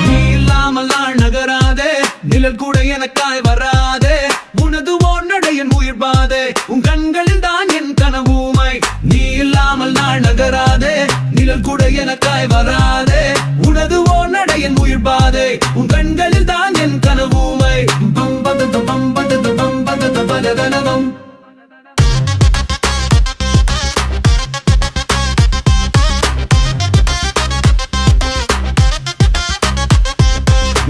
நீ இல்லாமல் நாள் நகராதே, நிழல் கூட எனக்காய் வராதே. உனது ஓர்நடையின் உயிர் பாதே, உன் கண்களில் தான் என் கனவுமை. நீ இல்லாமல் நாள் நகராதே, நிழல் கூட எனக்காய் வராதே. உனது ஓர்நடையின் உயிர் பாதே, உன் கண்களில் தான் என் கனவுமை.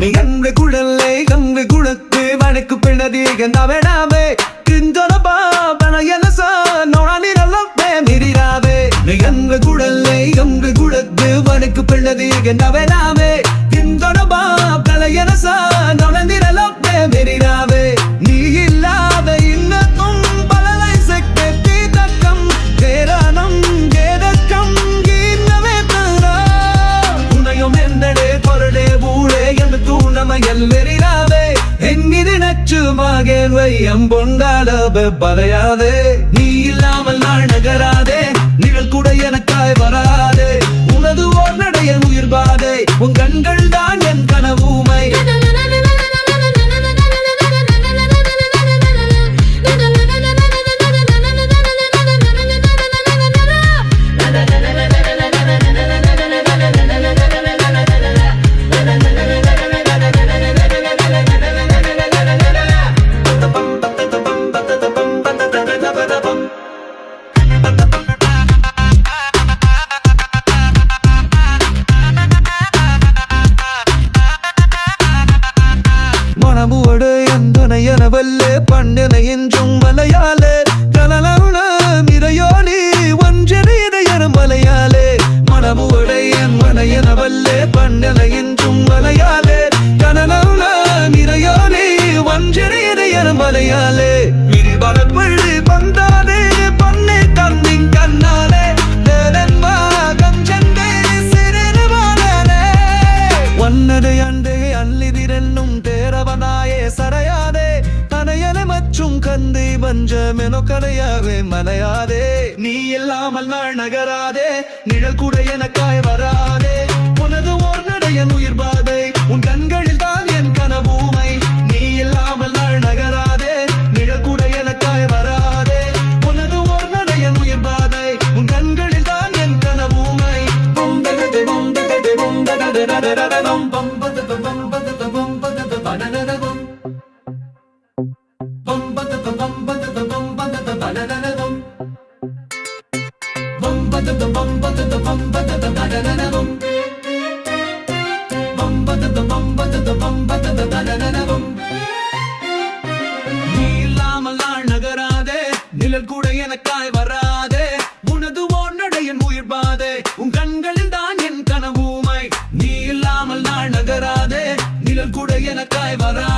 நீ கங்கு குழலை கங்கு குளத்து வனக்கு பின்னதி கந்தாவேடாவே கிஞ்சொலபா பனயனசா நோனானி நல்லே மிரிராவே. நீ கங்கு குழலை கங்கு குளத்து வனக்கு பின்னதி கந்தாவேடாவே கிஞ்சொலபா பனயனசா நோனானி நல்லே மிரிராவே. நீ இல்லாத இன்னத்தும் பலலை செக்கத்தி தக்கம் கேரானம் கேதக்கம் கீன்னவே தரா. உனையும் எந்தடே பொருடே ஊழே என்று தூணமையல் வெறிராவே. என்கிது நச்சுமாகேன் வையம் பொண்டாடவே பறையாதே. நீ இல்லாமல் நாள் நகராதே, நிழல் கூட எனக்காய் வராதே. உனது ஓர்நடையின் உயிர் பாதே, உன் கண்கள் தான் என் கனவுமை. மனமுவடு எந்தனையனவல்லே பண்டினை என்றும் மலையாளே கலலவுன மிரையோனி ஒன்றெறியன மலையாளே. மனமுவடு என் மனையனவல்லே பண்டினை என்றும் மலையாளே கலலவுன மிரையோனி ஒன்றெறியன மலையாளே. விரிபலப் பள்ளி பந்தானே பொன்னே கண்ணின் கண்ணாலே தேனன்மா கஞ்சண்டே சிறினவானே. ஒன்னதை அண்டே அல்லிதிரென்னும் தேரவனாயே சரையாதே. தனையன மற்றும் கந்தை பஞ்சமெனோ கடையாவே மலையாதே. நீ இல்லாமல் நாள் நகராதே, நிழல் கூட எனக்காய் வராதே. உனது ஓர்நடையின் உயிர் பாதை, உன் கண்களில் தான் என் கனவுமை. நீ இல்லாமல் நாள் நகராதே, நிழல் கூட எனக்காய் வராதே. உனது ஓர்நடையின் உயிர் பாதை, உன் கண்களில் தான் என் கனவுமை. நீ இல்லாமல் நாள் நகராதே, நிழல் கூட எனக்காய் வராதே. உனது ஓர்நடையின் உயிர் பாதே, உன் கண்களில் தான் என் கனவுமை. நீ இல்லாமல் நாள் நகராதே, நிழல் கூட எனக்காய் வரா.